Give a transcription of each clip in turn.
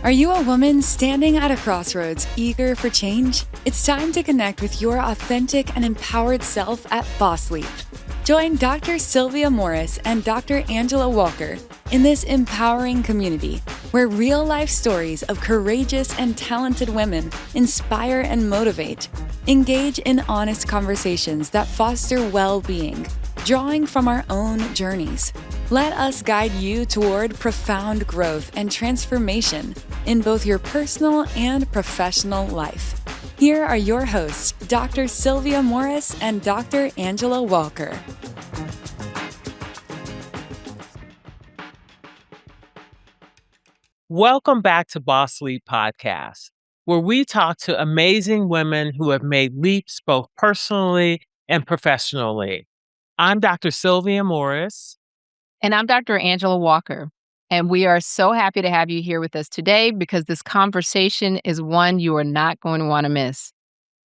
Are you a woman standing at a crossroads, eager for change? It's time to connect with your authentic and empowered self at Boss Leap. Join Dr. Sylvia Morris and Dr. Angela Walker in this empowering community where real-life stories of courageous and talented women inspire and motivate. Engage in honest conversations that foster well-being, drawing from our own journeys. Let us guide you toward profound growth and transformation in both your personal and professional life. Here are your hosts, Dr. Sylvia Morris and Dr. Angela Walker. Welcome back to Boss Leap Podcast, where we talk to amazing women who have made leaps both personally and professionally. I'm Dr. Sylvia Morris. And I'm Dr. Angela Walker. And we are so happy to have you here with us today because this conversation is one you are not going to want to miss.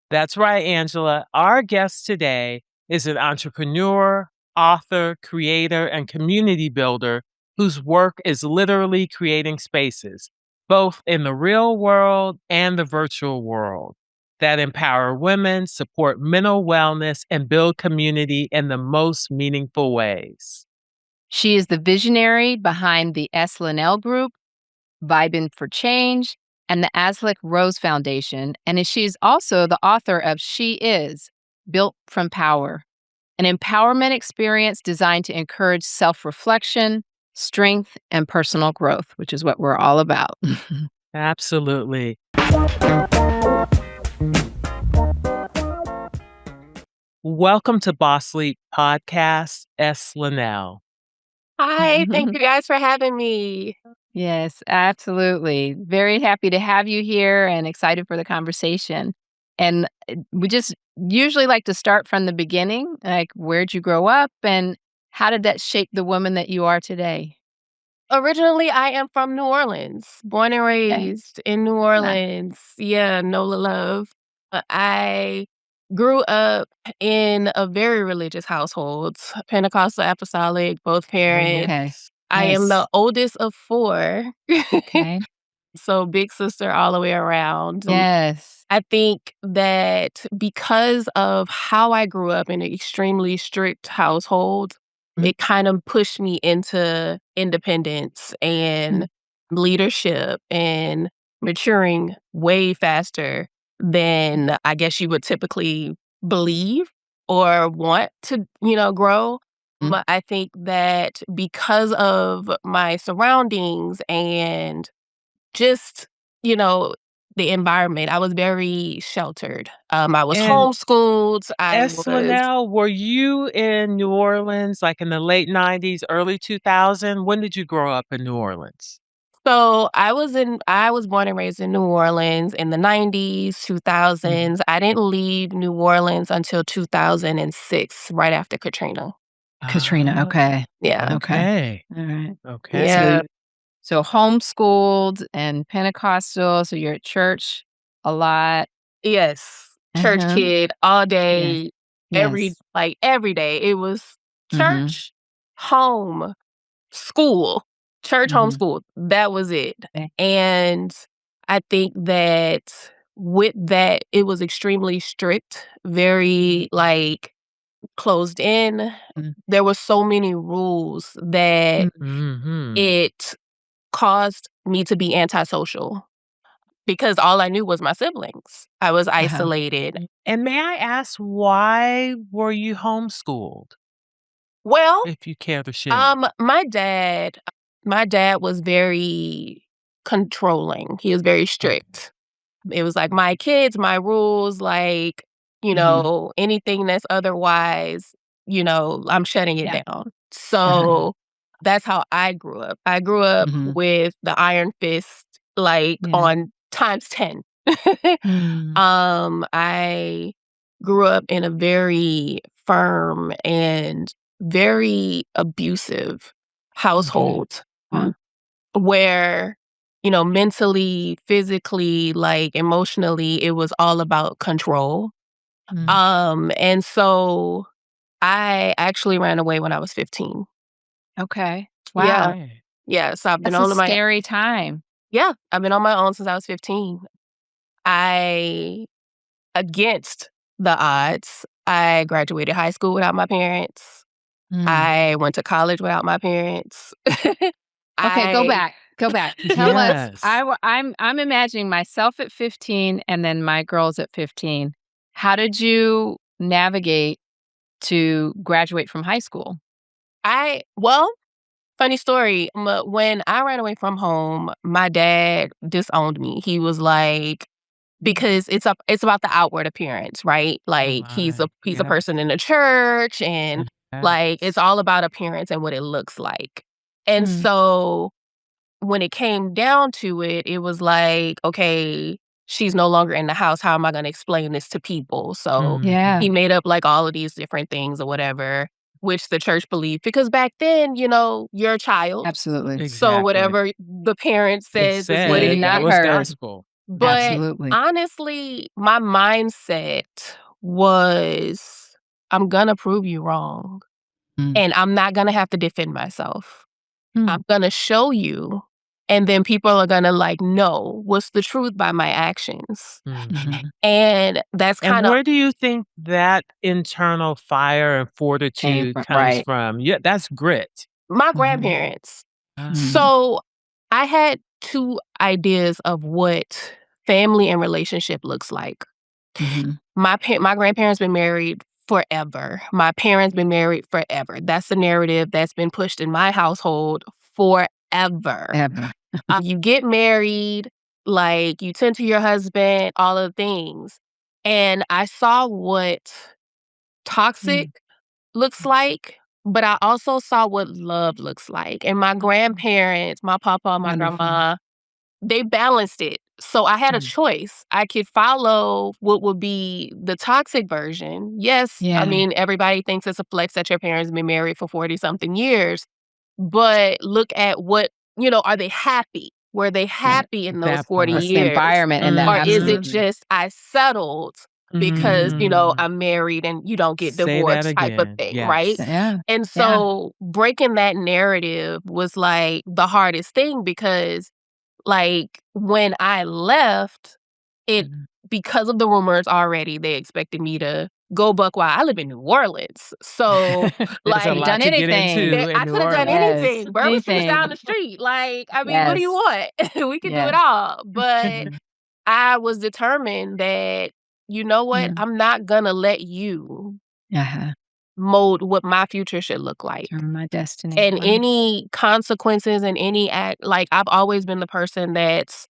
That's right, Angela. Our guest today is an entrepreneur, author, creator, and community builder whose work is literally creating spaces, both in the real world and the virtual world, that empower women, support mental wellness, and build community in the most meaningful ways. She is the visionary behind the Lynell Group, Vibin' for Change, and the Aslick Rose Foundation. And she is also the author of She Is, Built from Power, an empowerment experience designed to encourage self-reflection, strength, and personal growth, which is what we're all about. Absolutely. Welcome to Boss Leap Podcast, Lynell. Hi, thank you guys for having me. Yes, absolutely. Very happy to have you here and excited for the conversation. And we just usually like to start from the beginning, like where'd you grow up and how did that shape the woman that you are today? Originally, I am from New Orleans, born and raised in New Orleans. Yeah, NOLA love. I grew up in a very religious household, Pentecostal, Apostolic, both parents. Okay. I am Nice. the oldest of four. Okay. So big sister all the way around. Yes. I think that because of how I grew up in an extremely strict household, it kind of pushed me into independence and leadership and maturing way faster than I guess you would typically believe or want to, grow. But I think that because of my surroundings and just, the environment, I was very sheltered. I was And homeschooled. I was Lynell, were you in New Orleans like in the late 90s, early 2000s? When did you grow up in New Orleans? So I was born and raised in New Orleans in the 90s, 2000s. I didn't leave New Orleans until 2006, right after Katrina. Katrina, okay. Yeah. Okay. All right. Okay. Yeah. So homeschooled and Pentecostal, so you're at church a lot. Yes. Church Uh-huh. kid all day, Yes. every day. It was church, home, school, church, home, school. That was it. Okay. And I think that with that, it was extremely strict, very closed in. There were so many rules that it caused me to be antisocial because all I knew was my siblings. I was isolated. And may I ask, why were you homeschooled, Well, if you care to share? my dad was very controlling. He was very strict. It was like my kids, my rules, anything that's otherwise, I'm shutting it down. So that's how I grew up. I grew up with the iron fist, on times 10. I grew up in a very firm and very abusive household where, mentally, physically, emotionally, it was all about control. And so I actually ran away when I was 15. Okay. Yeah. Wow. Yeah. So I've been That's on a my scary time. Yeah, I've been on my own since I was 15. I against the odds, I graduated high school without my parents. Mm. I went to college without my parents. Okay, go I back. Go back. Tell us. Yes. I'm imagining myself at 15 and then my girls at 15. How did you navigate to graduate from high school? well, funny story, when I ran away from home, my dad disowned me. He was like, because it's about the outward appearance, right? Oh Like my. he's a Yes. person in the church, and like it's Yes. all about appearance and what it looks like. And Mm. so when it came down to it, it was like, okay, she's no longer in the house. How am I going to explain this to people? So Yeah, he made up like all of these different things or whatever, which the church believed. Because back then, you're a child. absolutely. So Exactly. whatever the parent It says is what it said Did that not is. was hurt. gospel. But Absolutely. honestly, my mindset was, I'm going to prove you wrong. Mm. And I'm not going to have to defend myself. Mm. I'm gonna show you, and then people are gonna like know what's the truth by my actions. Mhm. Mhm. And that's And kind of where do you think that internal fire and Came fortitude from comes right. from? Yeah, that's grit. my Mhm. grandparents. Mhm. So I had two ideas of what family and relationship looks like. Mhm. My grandparents been married forever. My parents been married forever. That's the narrative that's been pushed in my household forever. Ever. You get married, like, you tend to your husband, all of the things. And I saw what toxic Mm. looks like, but I also saw what love looks like. And my grandparents, my papa, my Wonderful. grandma, they balanced it. So I had a Mm. choice. I could follow what would be the toxic version. Yes, I Yeah. mean, everybody thinks it's a flex that your parents been married for 40 something years. But look at are they happy? Were they Right. happy in those That 40 part. What's the years? environment in that? Or is Mhm. it Absolutely. just I settled because, Mhm. I'm married and you don't get Say that divorced type of again. thing, right? Yes. Yeah. And Yeah. so breaking that narrative was like the hardest thing because like when I left, it Mhm. because of the rumors already, they expected me to go buck wild. I live in New Orleans. So There's a Could've like lot done to get anything. into in I New could have done Orleans. Yes. anything. Bourbon Street's down Anything. the street. Like, I mean, what do you Yes. want? We could do it Yes. all. But Mhm. I was determined that, you know what? Mm. I'm not gonna let you Uh-huh. mold what my future should look like. Determine my destiny. And Wow. any consequences and any act, like I've always been the person that's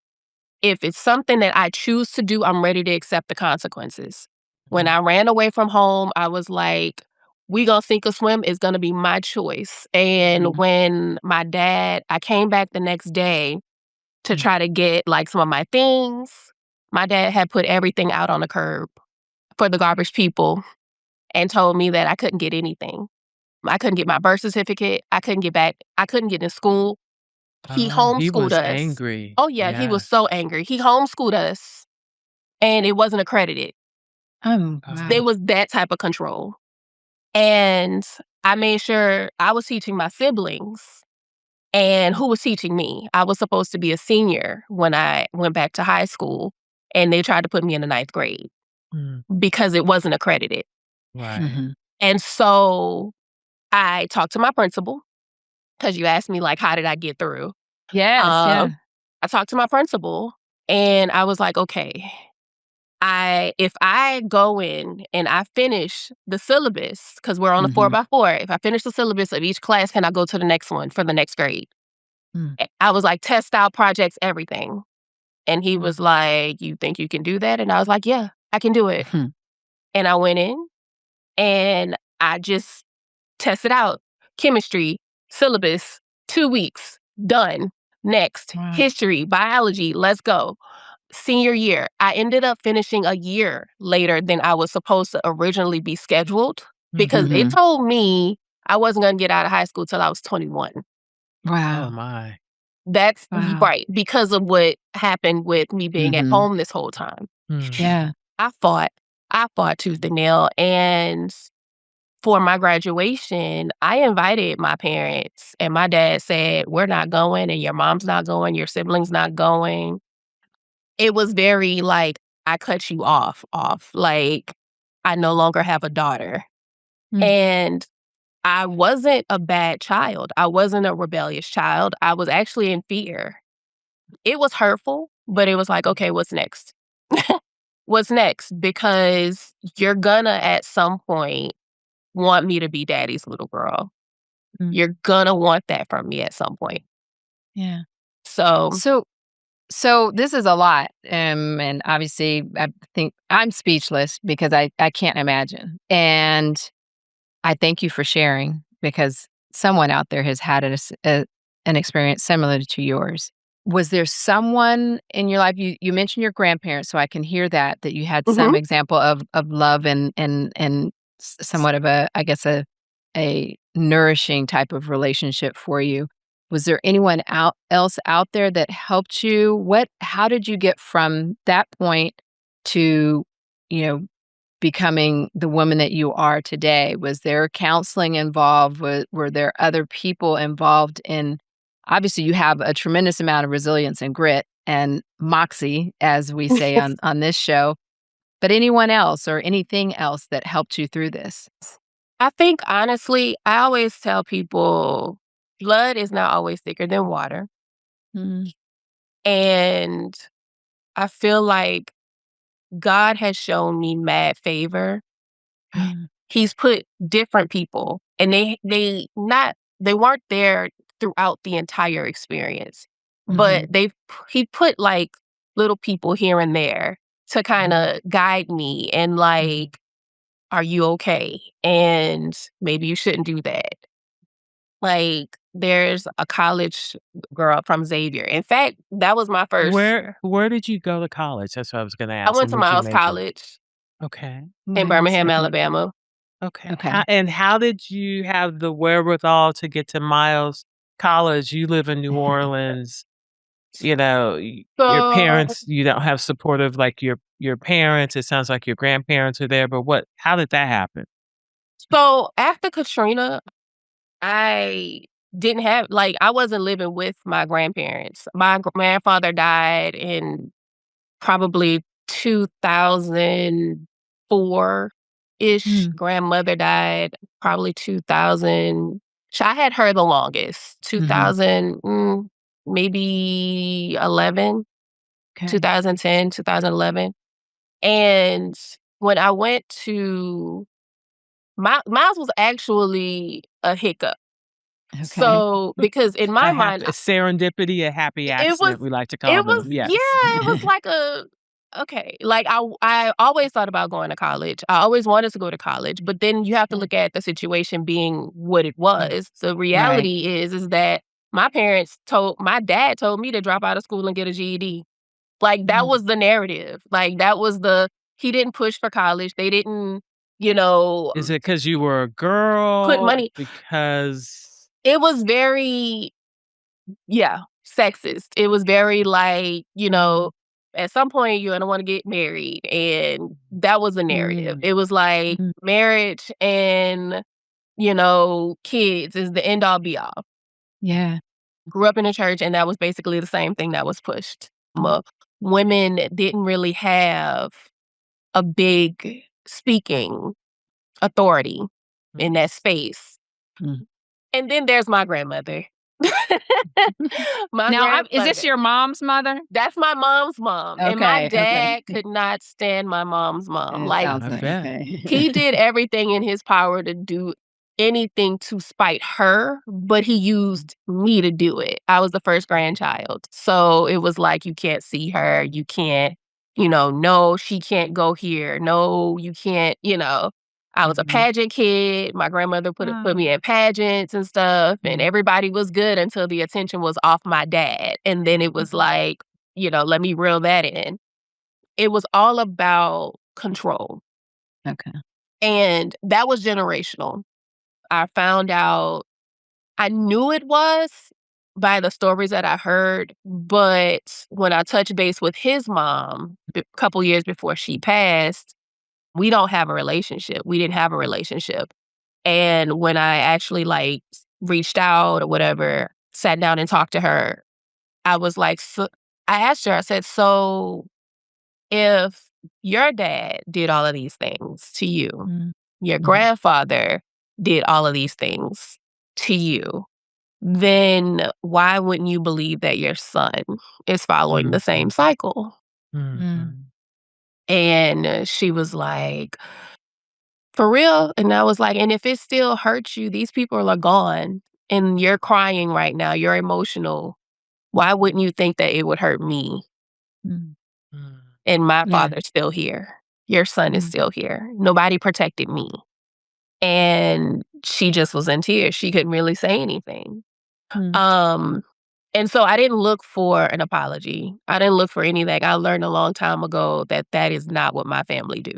if it's something that I choose to do, I'm ready to accept the consequences. When Mhm. I ran away from home, I was like, we gonna sink or swim is gonna be my choice. And Mhm. when I came back the next day to Mm. try to get like some of my things, my dad had put everything out on the curb for the garbage people and told me that I couldn't get anything. I couldn't get my birth certificate. I couldn't get in school. He Oh, he homeschooled was us. angry. Oh, yeah, he was so Yes. angry. He homeschooled us, and it wasn't accredited. Oh, There wow. Oh. was that type of control, and I made sure I was teaching my siblings, and who was teaching me? I was supposed to be a senior when I went back to high school, and they tried to put me in the ninth grade Mm. because it wasn't accredited, Right. Mhm. and so I talked to my principal because you asked me, like, how did I get through? Yes, yeah. Um, I talked to my principal, and I was like, "Okay, if I go in and I finish the syllabus, because 'cause we're on a 4 Mhm. by 4, if I finish the syllabus of each class, can I go to the next one for the next grade?" Mm. I was like, "Test out projects, everything." And he Mm. was like, "You think you can do that?" And I was like, "Yeah, I can do it." Mhm. And I went in and I just tested out. Chemistry, syllabus, 2 weeks, done. Next, Wow. history, biology, let's go. Senior year, I ended up finishing a year later than I was supposed to originally be scheduled because Mhm. it Mhm. told me I wasn't gonna get out of high school till I was 21. Oh Wow. my. That's Wow. right, because of what happened with me being at Mhm. home this whole time. Mm. Yeah. I fought. I fought tooth and nail, and for my graduation, I invited my parents, and my dad said, "We're not going, and your mom's not going, your siblings not going." It was very like, I cut you off. Like, I no longer have a daughter. Mm. And I wasn't a bad child. I wasn't a rebellious child. I was actually in fear. It was hurtful, but it was like, okay, what's next? What's next? Because you're gonna at some point want me to be daddy's little girl. Mm. You're gonna want that from me at some point. Yeah. So, So this is a lot, and obviously, I think I'm speechless because I can't imagine, and I thank you for sharing because someone out there has had an experience similar to yours. Was there someone in your life you mentioned your grandparents, so I can hear that you had some mhm. example of love and somewhat of a, I guess, a nourishing type of relationship for you. Was there anyone else out there that helped you? How did you get from that point to, you know, becoming the woman that you are today? Was there counseling involved? Were there other people involved in, obviously you have a tremendous amount of resilience and grit and moxie, as we say on this show, but anyone else or anything else that helped you through this? I think honestly, I always tell people blood is not always thicker than water. Mm, And I feel like God has shown me mad favor. mm, He's put different people, and they weren't there throughout the entire experience, mhm, but he put like little people here and there to kind mhm, of guide me and mhm. like, are you okay? And maybe you shouldn't do that. Like, there's a college girl from Xavier. In fact, that was my first. Where did you go to college? That's what I was gonna I ask. went What to did you Miles major? College Okay. in Miles, Birmingham, okay, Alabama. Okay. okay. How did you have the wherewithal to get to Miles College? You live in New Orleans, your So parents, you don't have supportive like your parents. It sounds like your grandparents are there, but how did that happen? So after Katrina, I didn't have like I wasn't living with my grandparents. My grandfather died in probably 2004-ish. Mm, Grandmother died probably 2000. I had her the longest. mhm, 2000, maybe 11, okay. 2010, 2011. And when I went to Miles was actually a hiccup. Okay. So, because in my mind, A serendipity, a happy it was accident, we like to call it was them. yeah, Yes. it was like a okay, like, I always thought about going to college. I always wanted to go to college, but then you have to Okay. look at the situation being what it Mm, was. The right. reality is that my dad told me to drop out of school and get a GED. Like, that Mm, was the narrative. Like, that was he didn't push for college. They didn't, you know, Is it because you were a put girl? money. Because It was very, yeah, sexist. It was very like, mhm, at some point you're gonna wanna get married, and that was the narrative. mm, It was like mm, marriage and, kids is the end all be all. yeah. Grew up in a church, and that was basically the same thing that was pushed. Women didn't really have a big speaking authority in that space. Mm. And then there's my grandmother. My Now, is this grandmother. your mom's mother? That's my mom's mom, and my Okay, okay. dad could not stand my mom's mom. It Like, sounds I like bet. he okay. did everything in his power to do anything to spite her, but he used me to do it. I was the first grandchild, so it was like, "You can't see her, you can't, no, she can't go here. No, you can't," I was a Mhm. pageant kid. My grandmother put Oh, me in pageants and stuff, and mm, everybody was good until the attention was off my dad, and then it was mhm. like, let me reel that in. It was all about control, Okay. and that was generational. I found out I knew it was by the stories that I heard, but when I touched base with his mom a couple years before she passed, we don't have a relationship. We didn't have a relationship. And when I actually like reached out or whatever, sat down and talked to her, I was like, I asked her, I said, so if your dad did all of these things to you, your grandfather did all of these things to you, then why wouldn't you believe that your son is following the same cycle? And she was like, for real? And I was like, and if it still hurts you, these people are gone and you're crying right now, you're emotional. Why wouldn't you think that it would hurt me? And my father's still here. Your son is still here. Nobody protected me. And she just was in tears. She couldn't really say anything. And so I didn't look for an apology. I didn't look for anything. I learned a long time ago that that is not what my family do.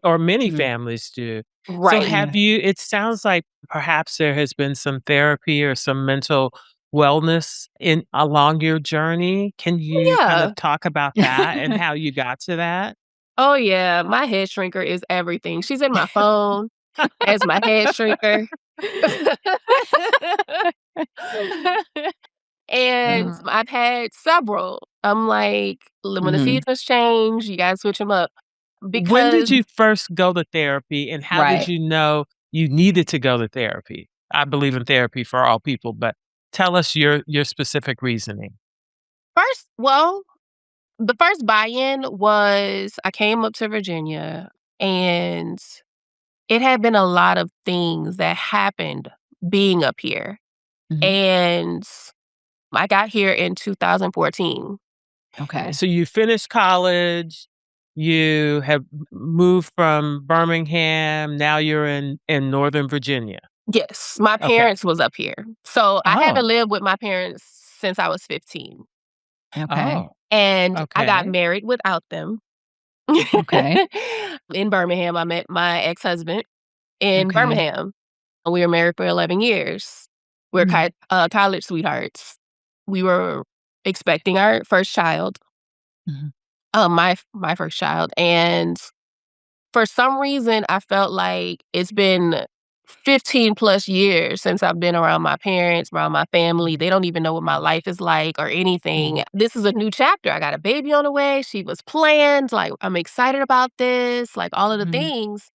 Or many families do. So Right. have you it sounds like perhaps there has been some therapy or some mental wellness in along your journey. Can you kind Yeah. of talk about that and how you got to that? Oh, yeah. My head shrinker is everything. She's in my phone as my head shrinker. And I've had several. I'm like, when the seasons change, you gotta switch them up. When did Because you first go to therapy and how did Right. you know you needed to go to therapy? I believe in therapy for all people, but tell us your specific reasoning. well, the first buy-in was I came up to Virginia, and it had been a lot of things that happened being up here. And I got here in 2014. Okay. So you finished college, you have moved from Birmingham, now you're in Northern Virginia. Yes, my Okay. parents was up here. So I haven't Oh. lived with my parents since I was 15. Okay. Oh, And I got okay. married without them. Okay. In Birmingham, I met my ex-husband in Okay. Birmingham. We were married for 11 years. We're college sweethearts. We were expecting our first child, Mhm. my first child, and for some reason, I felt like it's been 15 plus years since I've been around my parents, around my family. They don't even know what my life is like or anything. This is a new chapter. I got a baby on the way. She was planned. Like, I'm excited about this, like all of the things.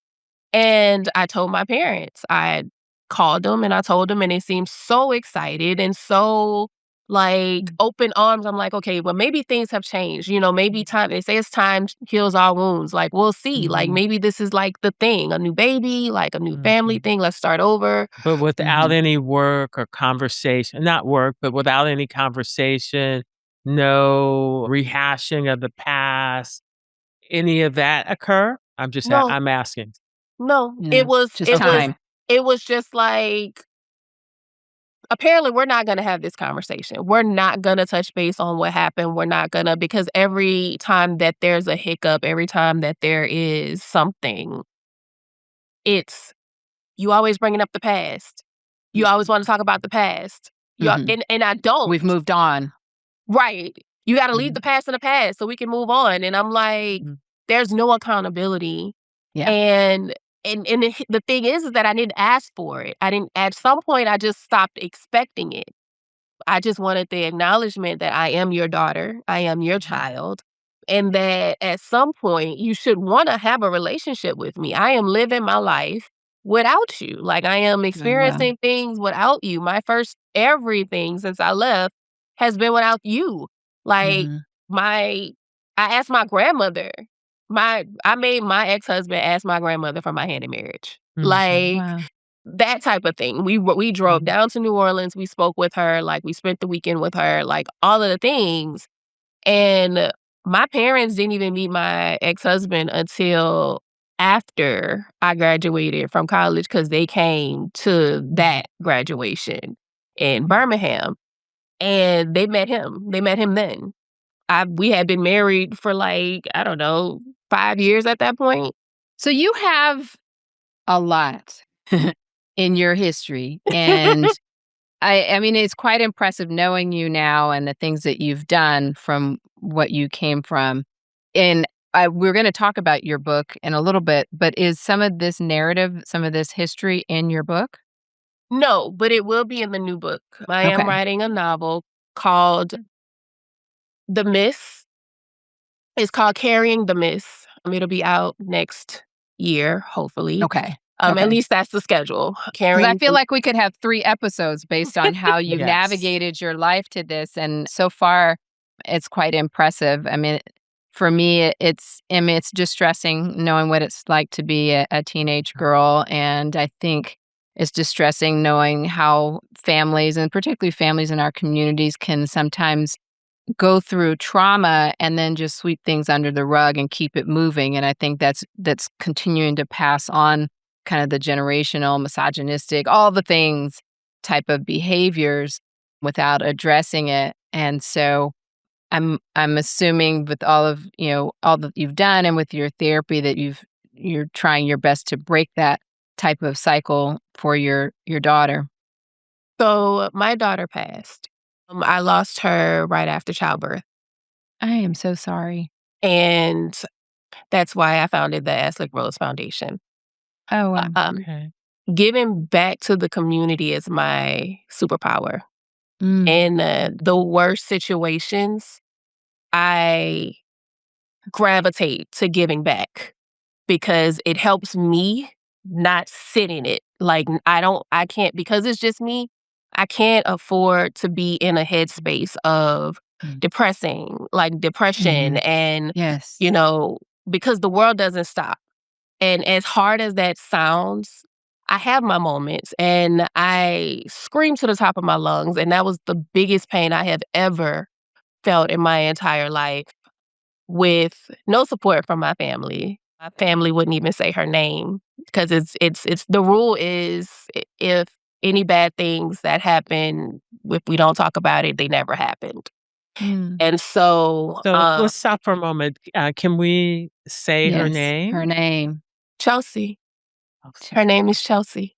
And I told my parents. I called them and I told them, and they seemed so excited and so like open arms. I'm like, okay, well, maybe things have changed. Maybe time, they say it's time heals all wounds. Like, we'll see. Like, maybe this is like the thing, a new baby, like a new family thing. Let's start over. But without any work or conversation, not work, but without any conversation, no rehashing of the past, any of that occur? No, I'm asking. no, Yeah. Just Okay. time. it was just like, apparently we're not going to have this conversation. We're not going to touch base on what happened. We're not going to, because every time that there's a hiccup, every time that there is something, it's you always bringing up the past. You always want to talk about the past. And I don't. We've moved on. Right. You got to leave the past in the past so we can move on. And I'm like, there's no accountability. Yeah. And the thing is that I didn't ask for it. I didn't. At some point, I just stopped expecting it. I just wanted the acknowledgement that I am your daughter, I am your child, and that at some point you should want to have a relationship with me. I am living my life without you. Like, I am Wow. experiencing things without you. My first everything since I left has been without you. Like, my I asked my grandmother. I made my ex-husband ask my grandmother for my hand in marriage. Like, Wow. that type of thing. We drove down to New Orleans, we spoke with her, like, we spent the weekend with her, like, all of the things, and my parents didn't even meet my ex-husband until after I graduated from college because they came to that graduation in Birmingham, and they met him. They met him then. We had been married for, like, I don't know, 5 years at that point. So you have a lot in your history. And I mean, it's quite impressive knowing you now and the things that you've done from what you came from. And we're going to talk about your book in a little bit, but is some of this narrative, some of this history in your book? No, but it will be in the new book. I am Okay. writing a novel called The Miss. It's called Carrying the Miss. It'll be out next year, hopefully. Okay. At Okay. least that's the schedule. Because I Carrying feel like we could have 3 episodes based on how you've Yes. navigated your life to this, and so far, it's quite impressive. I mean, for me, it's distressing knowing what it's like to be a teenage girl, and I think it's distressing knowing how families, and particularly families in our communities, can sometimes go through trauma and then just sweep things under the rug and keep it moving, and I think that's continuing to pass on kind of the generational, misogynistic, all the things type of behaviors without addressing it. And so I'm assuming with all of, all that you've done and with your therapy that you're trying your best to break that type of cycle for your daughter. So my daughter passed. I lost her right after childbirth. I am so sorry. And that's why I founded the Aslick Rose Foundation. Oh, wow. Okay. Giving back to the community is my superpower. Mm. In the worst situations, I gravitate to giving back because it helps me not sit in it. Like, I can't, because it's just me, I can't afford to be in a headspace of Mm. depression Mhm. and, Yes. because the world doesn't stop. And as hard as that sounds, I have my moments and I scream to the top of my lungs. And that was the biggest pain I have ever felt in my entire life with no support from my family. My family wouldn't even say her name because it's the rule is if any bad things that happen, if we don't talk about it, they never happened. Mm. And so, So let's stop for a moment. Can we say her Yes, name? her name. Chelsea, her name is Chelsea.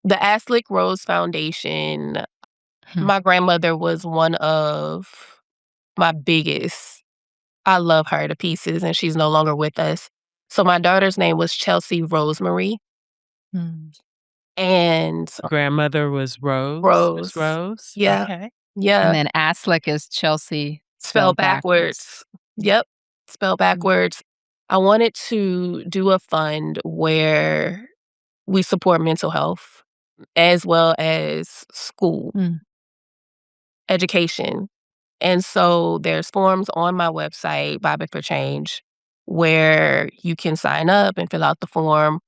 The Aslick Rose Foundation, Hmm. my grandmother was one of my biggest. I love her to pieces, and she's no longer with us. So my daughter's name was Chelsea Rosemary, Mm. and Grandmother was Rose. Miss Rose. Rose. Yeah, Okay. And yeah, then Aslick is Chelsea spelled spelled backwards. backwards. Yep, spelled Mm. backwards. I wanted to do a fund where we support mental health as well as school Mm. education. And so there's forms on my website, Vibing for Change, where you can sign up and fill out the form.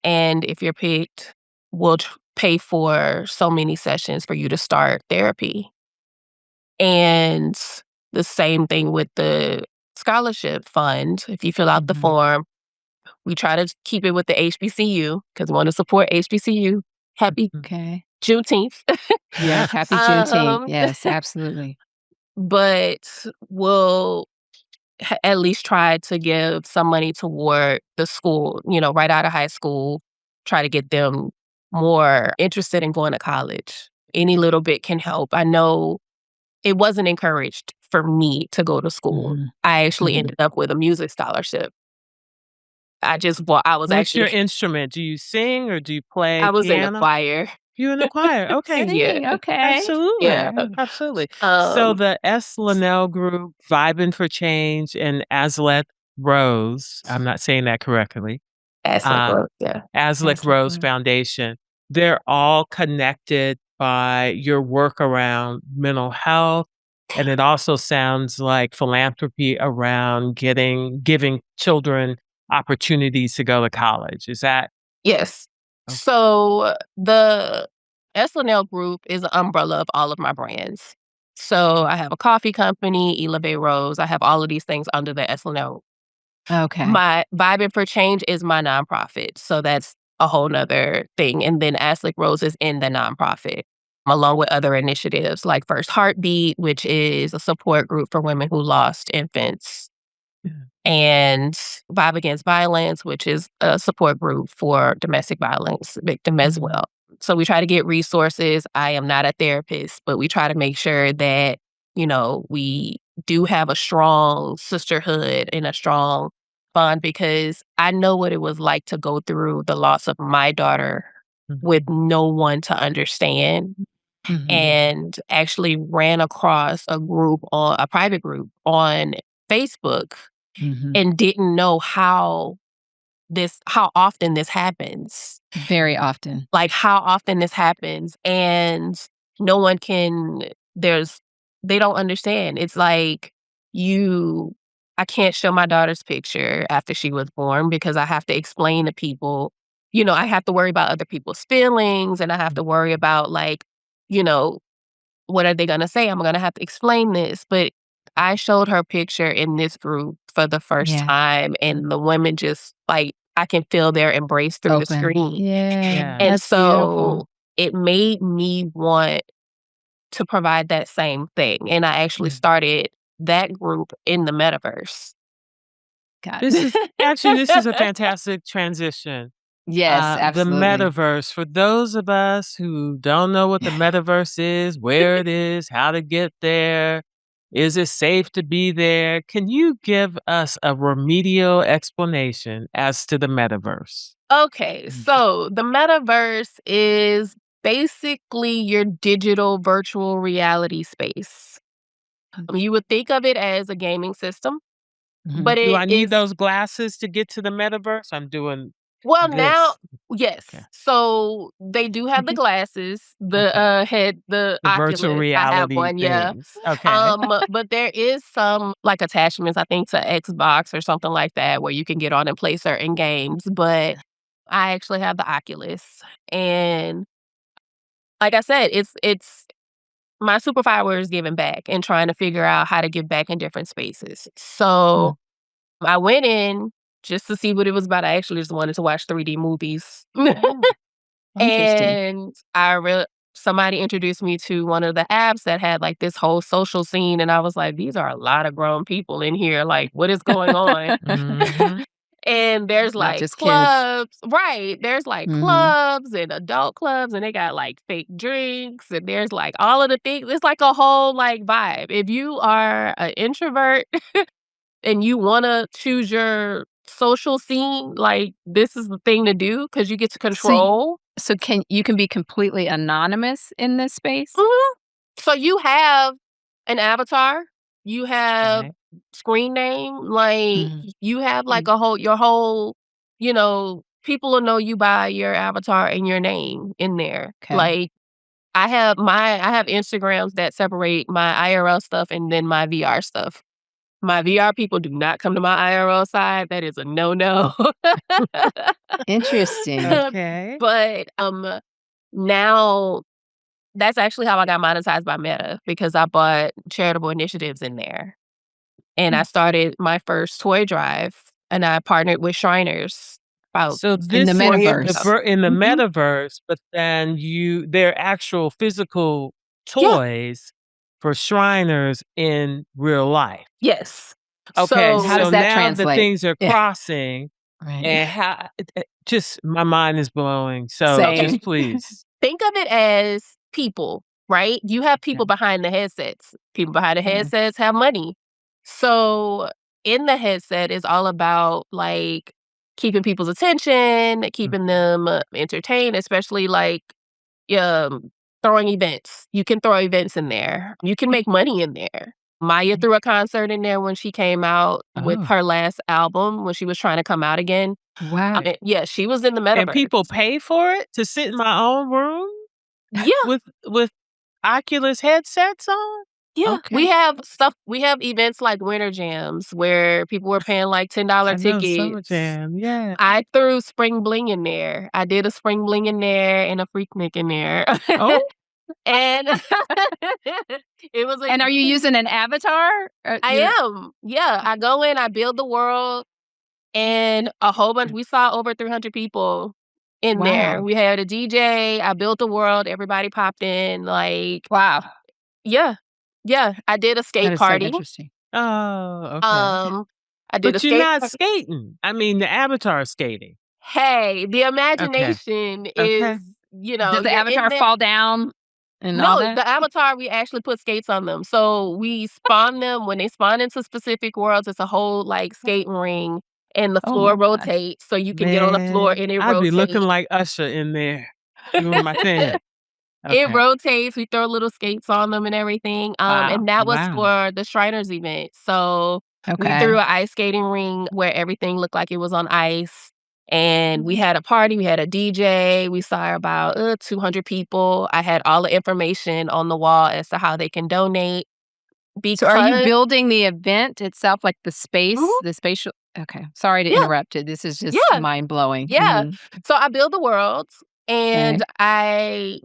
And if you're picked, we'll pay for so many sessions for you to start therapy. And the same thing with the scholarship fund. If you fill out the Mhm. form, we try to keep it with the HBCU because we want to support HBCU. Happy Okay. Juneteenth. Yes, happy Juneteenth. um, Yes, absolutely. but we'll at least try to give some money toward the school, right out of high school, try to get them more interested in going to college. Any little bit can help. I know it wasn't encouraged for me to go to school. Mhm. I actually Mhm. ended up with a music scholarship. I was What's your actually, instrument? Do you sing or do you play I was in the piano? choir. You in the choir. Okay. Yeah, Sing, okay. Absolutely. yeah. Absolutely. So Um, the Lynell group, Vibing for Change, and Aslet Rose, I'm not saying that correctly, that's like, uh, yeah. Aslick Aslick Rose Rose. Foundation, they're all connected by your work around mental health. And it also sounds like philanthropy around giving children opportunities to go to college. Is that Yes. okay? So the SNL group is an umbrella of all of my brands. So I have a coffee company, Elevate Rose. I have all of these things under the SNL. Okay. My Vibing for Change is my nonprofit. So that's a whole nother thing. And then Aslick Rose is in the nonprofit, along with other initiatives like First Heartbeat, which is a support group for women who lost infants, Yeah. and Vibe Against Violence, which is a support group for domestic violence victim as Mhm. well. So we try to get resources. I am not a therapist, but we try to make sure that, we do have a strong sisterhood and a strong bond because I know what it was like to go through the loss of my daughter with no one to understand, and actually ran across a private group on Facebook and didn't know how often this happens. Very often. Like how often this happens, and no one can they don't understand. It's like I can't show my daughter's picture after she was born because I have to explain to people, I have to worry about other people's feelings, and I have to worry about like, you know, what are they gonna say? I'm gonna have to explain this. But I showed her picture in this group for the first time, and the women just like I can feel their embrace through the screen. Yeah. And That's so beautiful. it made me want to provide that same thing. And I actually started that group in the Metaverse. Got This is a it. fantastic transition. Yes, The absolutely. Metaverse, for those of us who don't know what the Metaverse is, where it is, how to get there, is it safe to be there? Can you give us a remedial explanation as to the Metaverse? Okay, so the Metaverse is basically your digital virtual reality space. You would think of it as a gaming system, but Do it I need is those glasses to get to the Metaverse? I'm doing well, now this. yes. Okay. So, they do have the glasses, Okay. the The virtual Oculus, I have reality one, yeah. things. Okay. But there is some, like, attachments, I think, to Xbox or something like that where you can get on and play certain games, but I actually have the Oculus, and like I said, it's my superpower is giving back and trying to figure out how to give back in different spaces. So I went in just to see what it was about. I actually just wanted to watch 3D movies. Interesting. And somebody introduced me to one of the apps that had like this whole social scene, and I was like, these are a lot of grown people in here. Like, what is going on? Mhm. And there's Not like just kids. clubs, right? There's like Mhm. clubs and adult clubs, and they got like fake drinks, and there's like all of the things. It's like a whole like vibe. If you are an introvert and you want to choose your social scene, like this is the thing to do because you get to So y control. so can be completely anonymous in this space? Mhm. So you have an avatar, you have Okay. screen name, like Mm. you have like Mm. your whole, people will know you by your avatar and your name in there. Okay. Like I have Instagrams that separate my IRL stuff and then my VR stuff. My VR people do not come to my IRL side. That is a no-no. Interesting. Okay. But now that's actually how I got monetized by Meta because I bought charitable initiatives in there. And I started my first toy drive, and I partnered with Shriners about So In the this 4 is years the ago. Metaverse. in the Mhm. Metaverse, but then they're actual physical Yeah. toys for Shriners in real life. Yes. Okay, And how So does so that now the translate? things are Yeah. crossing, Right. and how just my mind is blowing. So okay, Same. just please. think of it as people, right? You have Okay. people behind the headsets. People behind the Yeah. headsets have money. So in the headset is all about like keeping people's attention, keeping them entertained, especially like um, throwing events. You can throw events in there. You can make money in there. Maya threw a concert in there when she came out with Oh. her last album when she was trying to come out again. Wow. Yeah, she was in the And Metaverse. people pay for it to sit in my own room Yeah, with Oculus headsets on? yeah. Okay. We have events like Winter Jams where people were paying like $10 I know Summer tickets. Jam, yeah. I threw Spring Bling in there. I did a Spring Bling in there and a Freaknik in there. Oh, And it was a And are you using an avatar? I am. Yeah, I go in, I build the world, and a whole bunch we saw over 300 people in there. Wow. We had a DJ, I built the world, everybody popped in, like Wow. yeah. Yeah, I did a That skate is so party. interesting. oh, okay. Um, I did a But you're skate not party. skating. I mean, the avatar is skating. Hey, the Okay. imagination is, Okay. Does the you're in avatar there. fall down? and all that? the avatar, we actually put skates on them. So we spawn them when they spawn into specific worlds. It's a whole like skating ring, and the Oh floor my gosh. rotates, so you can get on the floor Man, and it I'd be looking rotates. like Usher in there doing my thing. It Okay. rotates. We throw little skates on them and everything. Wow. And that was Wow. for the Shriners event. So we Okay. threw an ice skating ring where everything looked like it was on ice. And we had a party. We had a DJ. We saw about 200 people. I had all the information on the wall as to how they can donate. So are you Because building the event itself, like the space, Mhm. the spatial okay, sorry to Yeah, interrupt it. This is just yeah, mind-blowing. yeah. Mhm. So I build the worlds, Okay. and I,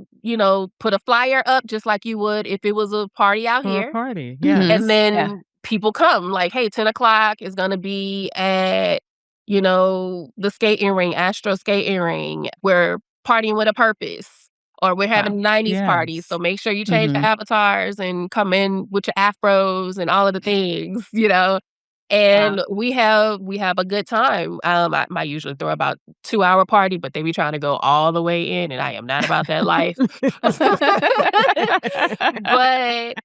put a flyer up just like you would if it was a party out For a here. party, Mhm. And yes. Yeah. then people come, like, "Hey, 10 o'clock is gonna be at, the skating ring, Astro skating ring. We're partying with a purpose, or we're Wow. having 90s parties, so Yes. make sure you change the Mhm. avatars and come in with your afros and all of the things," Wow. And we have a good time. I usually throw about 2-hour party, but they be trying to go all the way in, and I am not about that life. But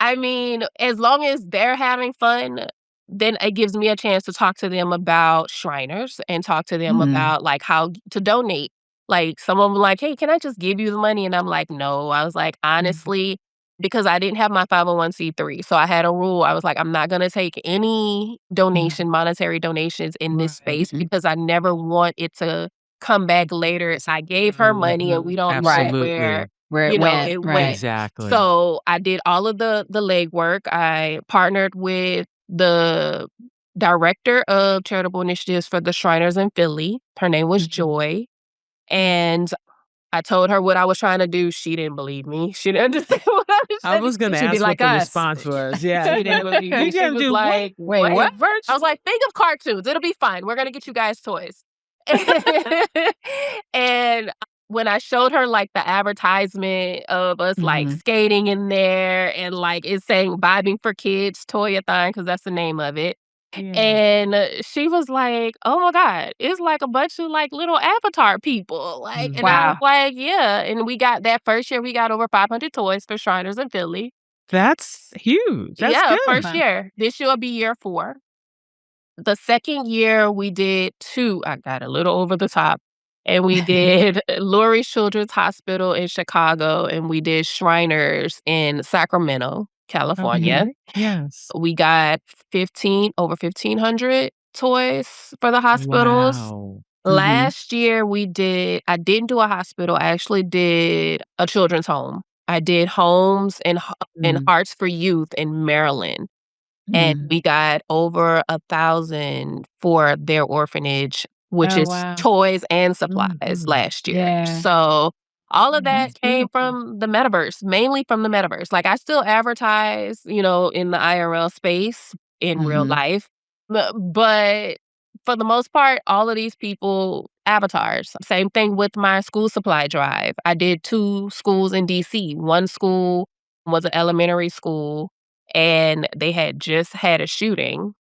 I mean, as long as they're having fun, then it gives me a chance to talk to them about Shriners and talk to them Mhm. about, like, how to donate. Like, some of them like, "Hey, can I just give you the money?" And I'm like, "No." I was like, Mhm. "Honestly," because I didn't have my 501(c)(3), so I had a rule. I was like, "I'm not gonna take any Mhm. monetary donations in this Right. space Mhm. because I never want it to come back later. I gave her money and Mhm. we don't know Right. where, Where it went, it right. went." Exactly. So I did all of the legwork. I partnered with the director of charitable initiatives for the Shriners in Philly. Her name was Mhm. Joy. Mm. And I told her what I was trying to do. She didn't believe me. She didn't understand what I was I trying to was gonna She'd be ask what like the us. response was. Yeah. She didn't believe me. "You She gonna was do what? like, Wait, "What?" what? I was Virtual?" like, "Think of cartoons. It'll be fine. We're gonna get you guys toys." And when I showed her, like, the advertisement of us, like, Mhm. skating in there and, like, it's saying "Vibing for Kids Toyathon" because that's the name of it, Yeah. and she was like, "Oh my god, it's like a bunch of, like, little avatar people," like, and I was Wow. Mhm. like, "Yeah," and we got that first year, we got over 500 toys for Shriners in Philly. That's huge. That's Yeah, good. first Wow. year. This year will be year 4. The second year, we did 2. I got a little over the top, and we did Lurie Children's Hospital in Chicago, and we did Shriners in Sacramento, California. Mhm. Okay. Yes. We got over 1,500 toys for the hospitals. Wow. Mhm. Last year, I didn't do a hospital, I actually did a children's home. I did homes and Mhm. Hearts for Youth in Maryland. And Mhm. we got over 1,000 for their orphanage, which Oh, is wow. toys and supplies Mhm. last year. Yeah. So, all of That's that came beautiful. from the Metaverse, mainly from the Metaverse. Like, I still advertise, in the IRL space in real Mhm. life, but for the most part, all of these people avatars. Same thing with my school supply drive. I did 2 schools in DC. One school was an elementary school and they had just had a shooting.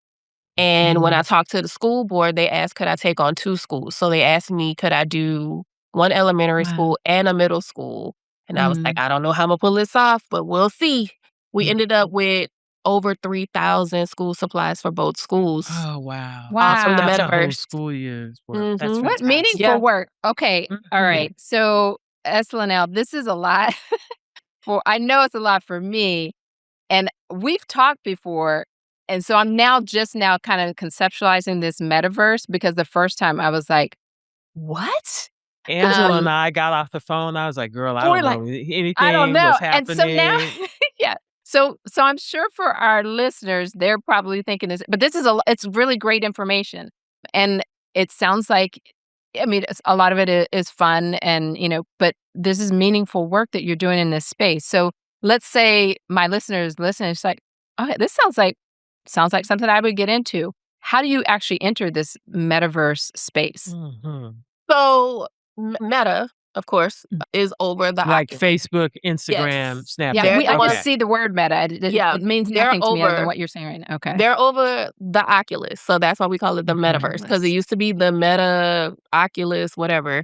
And when I Mhm. talked to the school board, they asked, could I take on 2 schools? So they asked me, could I do 1 elementary Wow. school and a middle school? And I was like, Mhm. I don't know how Imma pull this off, but we'll see. We Mhm. ended up with over 3,000 school supplies for both schools, Oh, wow. all from the That's a Wow. whole Metaverse. school year's work. That's Mhm. What fantastic. meaningful Yeah, work. Okay. All Mhm. yeah. right. So, Lynell, this is a lot for I know it's a lot for me, and we've talked before, and so I'm just now kind of conceptualizing this metaverse because the first time I was like, "What?" Angela and Um, I got off the phone. I was like, "Girl, I we're don't like, know I don't anything. know. What's And so now happening?" yeah. So I'm sure for our listeners, they're probably thinking this, but this is it's really great information. And it sounds like I mean, a lot of it is fun and, but this is meaningful work that you're doing in this space. So let's say my listeners listen, it's like, okay, this sounds like something I would get into. How do you actually enter this metaverse space? Mhm. So, Meta, of course, is over the Like Oculus. Facebook, Instagram, Yes. Yeah, Snapchat. They're I the just one Okay. see the word meta. It Yeah, means they're nothing to me other than over what you're saying right now. Okay. they're over the Oculus, so that's why we call it the Metaverse because it Oculus. used to be the Meta, Oculus, whatever.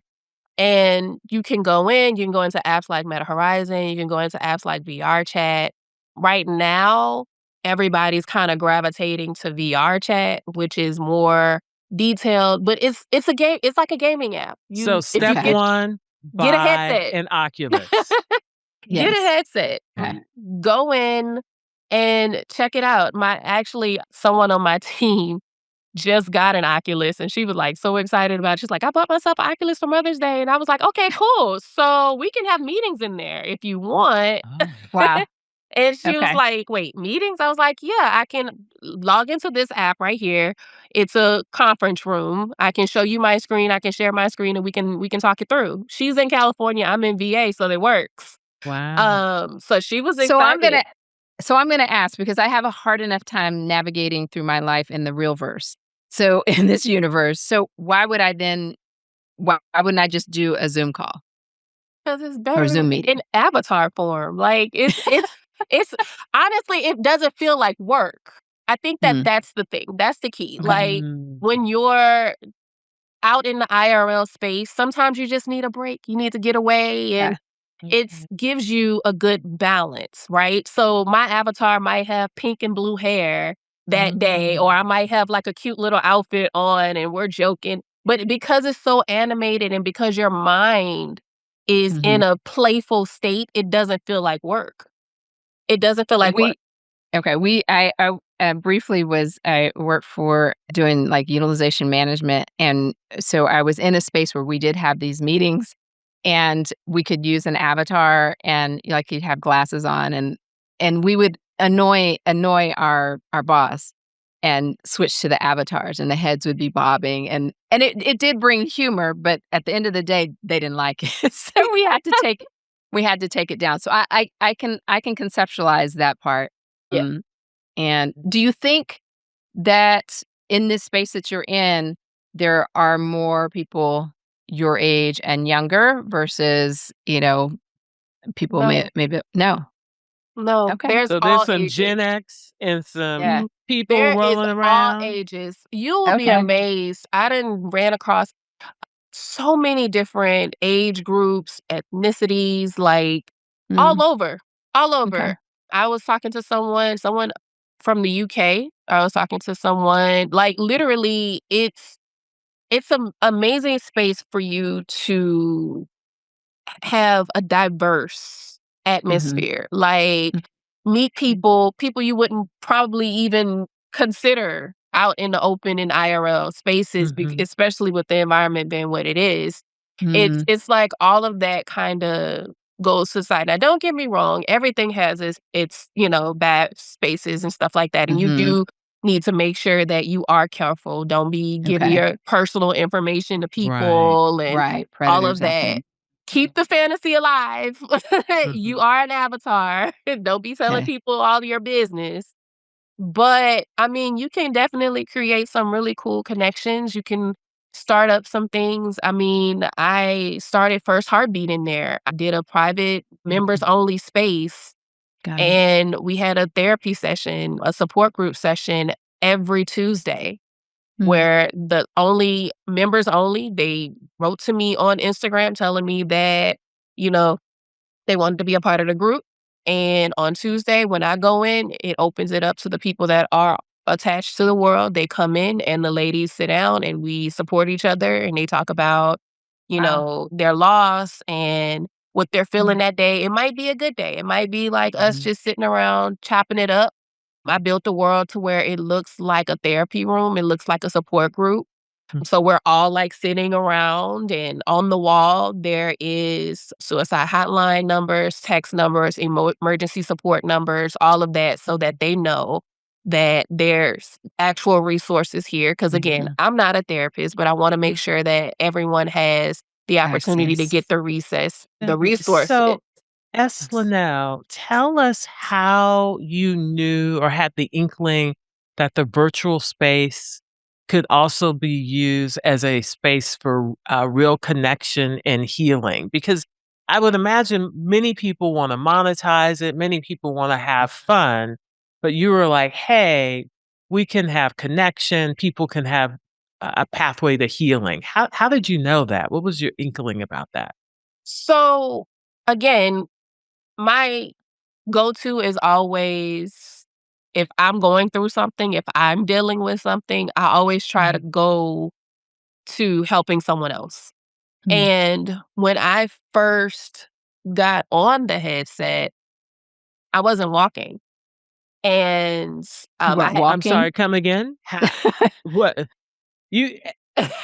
And you can go into apps like Meta Horizon, you can go into apps like VR chat. Right now, everybody's kind of gravitating to VR chat, which is more detailed, but it's a game, it's like a gaming app. So If you step Okay. one, get a buy headset. an Oculus. Get a Yes. headset. Okay. Go in and check it out. Someone on my team just got an Oculus and she was like so excited about it. She's like, I bought myself an Oculus for Mother's Day. And I was like, okay, cool. So we can have meetings in there if you want. Oh. Wow. And she was Okay. like, wait, meetings? I was like, yeah, I can log into this app right here. It's a conference room. I can show you my screen. I can share my screen and we can talk it through. She's in California. I'm in VA, so it works. Wow. So she was So I'm excited. gonna so I'm gonna ask because I have a hard enough time navigating through my life in the real verse. So in this universe, so why wouldn't I just do a Zoom call 'Cause it's or better Zoom meeting? in avatar form. Like, it's honestly, it doesn't feel like work. I think that Mm, that's the thing. That's the key. okay. Like, Mm. when you're out in the IRL space, sometimes you just need a break. You need to get away, Yeah. and it Okay. gives you a good balance, right? So my avatar might have pink and blue hair that day, or I might have like a cute little outfit on and we're joking. But because it's so animated and because your mind is Mhm. in a playful state, it doesn't feel like work. It doesn't feel like work. We Okay, I briefly I worked for doing, like, utilization management, and so I was in a space where we did have these meetings, and we could use an avatar and, like, you'd have glasses on, and we would annoy our boss and switch to the avatars, and the heads would be bobbing, and it did bring humor, but at the end of the day, they didn't like it, so we had to take it down. So I can conceptualize that part. Yeah. And do you think that in this space that you're in, there are more people your age and younger versus, people No, maybe no. no. Okay. There's So there's all some ages. Gen X and some Yeah. Mhm. people There is rolling all around. ages. You will be Okay. amazed. I done ran across so many different age groups, ethnicities, like Mm, all over, all okay. over. I was talking to someone from the UK. I was talking to someone like literally it's an amazing space for you to have a diverse Mhm. atmosphere. Like, Mm, meet people you wouldn't probably even consider out in the open in IRL spaces, Mhm. especially with the environment being what it is. It's mm, it's like all of that kind of goes to the side. Now, don't get me wrong, everything has its bad spaces and stuff like that. And you mhm. do need to make sure that you are careful. Don't be giving Okay. your personal information to Right. people and Right. all of Predators out there. that. Keep the fantasy alive. You Mhm. are an avatar. Don't be telling Okay. people all your business. But I mean, you can definitely create some really cool connections. You can start up some things. I mean, I started First Heartbeat in there. I did a private members Mhm. only space Got it. and we had a therapy session, a support group session every Tuesday Mm, where the only members only, they wrote to me on Instagram telling me that, you know, they wanted to be a part of the group. And on Tuesday, when I go in, it opens it up to the people that are attached to the world. They come in and the ladies sit down and we support each other and they talk about, wow. their loss and what they're feeling Mm, that day. It might be a good day. It might be like us Mhm. just sitting around chopping it up. I built the world to where it looks like a therapy room. It looks like a support group. Mhm. So we're all like sitting around and on the wall there is suicide hotline numbers, text numbers, emergency support numbers, all of that so that they know that there's actual resources here. Cause again, mhm. I'm not a therapist, but I want to make Mm. sure that everyone has the opportunity to get Access. the resources. So, Lynell, tell us how you knew or had the inkling that the virtual space could also be used as a space for real connection and healing. Because I would imagine many people want to monetize it, many people want to have fun, but you were like, hey, we can have connection, people can have a pathway to healing. How did you know that? What was your inkling about that? So again, my go-to is always if I'm going through something, if I'm dealing with something, I always try to go to helping someone else. Mm. And when I first got on the headset, I wasn't walking. And You weren't I had I'm walking? sorry, come again? What? You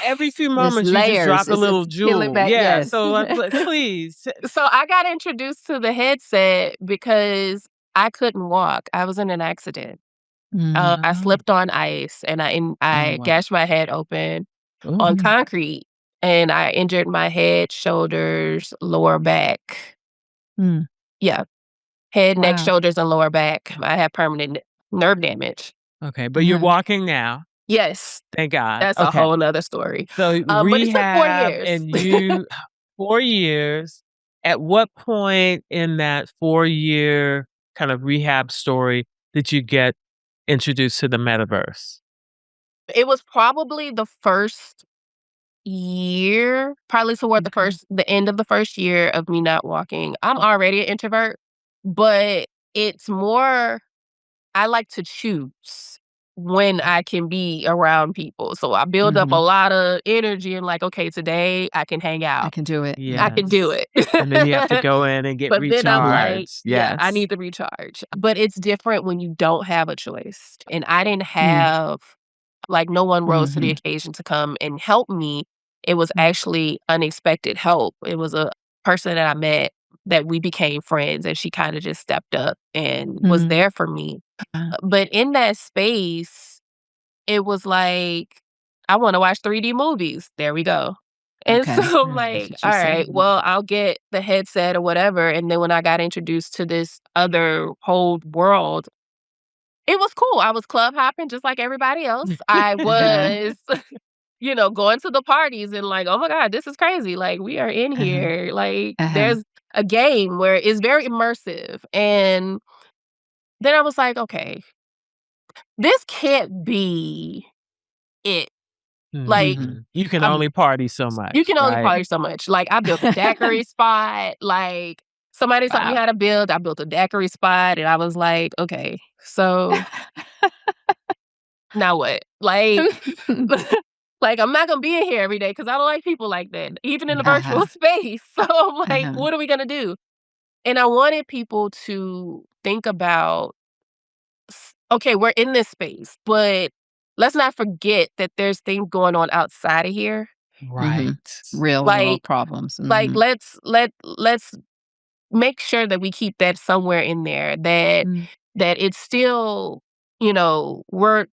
every few There's moments you just layers. drop a little It's peel it jewel. back. Yeah, Yes. so please. so I got introduced to the headset because I couldn't walk. I was in an accident. Mm. I Oh, slipped on ice and Oh, I wow. gashed my head open oh, on Mm. concrete, and I injured my head, shoulders, lower back. Mm. Yeah, head, neck, Wow. shoulders, and lower back. I have permanent nerve damage. okay, but you're Uh-huh. walking now. Yes, Thank God. that's a Okay. whole nother story. So But it took 4 rehab years. and you 4 years. At what point in that 4-year kind of rehab story did you get introduced to the metaverse? It was probably the first year, probably toward Okay. the end of the first year of me not walking. I'm already an introvert, but it's more I like to choose when I can be around people. So I build up a Mhm. lot of energy and like, okay, today I can hang I out. can do it. I can do Yes. it. And then you have to go in and get But then I'm Mhm. like, recharged. yeah, I Yes. need to recharge. But it's different when you don't have a choice. And I didn't Mm. have like no one rose to the Mhm. occasion to come and help me. It was Mm. actually unexpected help. It was a person that I met that we became friends and she kind of just stepped up and was Mm. there for me. But in that space, it was like, I wanna watch 3D movies. There we go. And so Okay. I'm That's like, what you "Alright, said. well, I'll get the headset or whatever," and then when I got introduced to this other whole world, it was cool. I was club hopping just like everybody else. I Uh-huh. was, going to the parties and like, "Oh my god, this is crazy." Like, we are in Uh-huh. here. Like, Uh-huh. there's a game where it's very immersive, and then I was like, "Okay, this can't be it." Like, Mhm. You can I'm only party so you much, can only right? party so much. Like, I built a daiquiri spot, like, somebody taught me Wow. how to build, I built a daiquiri spot, and I was like, "Okay, so now what?" Like like, I'm not gonna be in here every day because I don't like people like that, even in the virtual Uh-huh. space. So I'm like, Uh-huh. "What are we gonna do?" And I wanted people to think about, "Okay, we're in this space, but let's not forget that there's things going on outside of here." Mhm. Right. Real world Like problems. like, Mhm. let's make sure that we keep that somewhere in there, that Mm. it's still, we're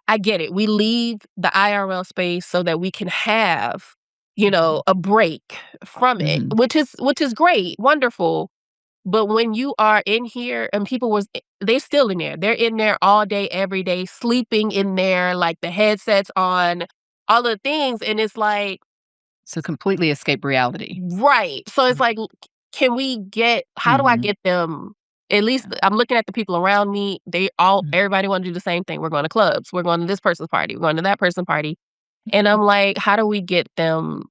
I get it. We leave the IRL space so that we can have, Mhm. a break from it, Mhm. which is great, wonderful. But when you are in here and they're still in there. They're in there all day, every day, sleeping in there, like the headsets on, all the things. And it's like, So completely escape reality. right. So it's Mm. like, how do I Mhm. get them? At least Yeah. I'm looking at the people around me. Mm. Everybody want to do the same thing. We're going to clubs. We're going to this person's party. We're going to that person's party. And I'm like, how do we get them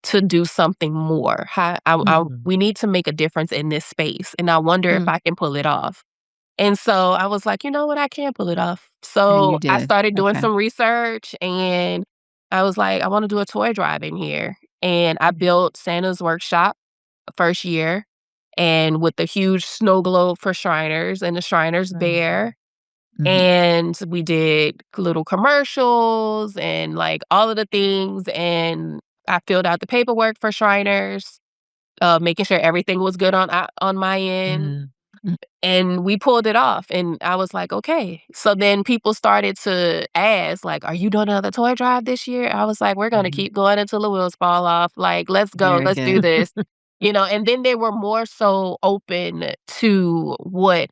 to do something more? Mhm. We need to make a difference in this space. And I wonder if Mm. I can pull it off. And so I was like, you know what? I can pull it off. And So you I did. started doing Okay. some research and I was like, I want to do a toy drive in here. And I Mhm. built Santa's workshop first year and with the huge snow globe for Shriners and the Shriners Mhm. bear. Mhm. And we did little commercials and like all of the things. And I filled out the paperwork for Shriners, making sure everything was good on my end. Mhm. Mm. And we pulled it off, and I was like, "Okay." So then people started to ask, like, "Are you doing another toy drive this year?" I was like, "We're gonna Mhm. keep going until the wheels fall off. Like, let's go. Very Let's do good. this." And then they were more so open to what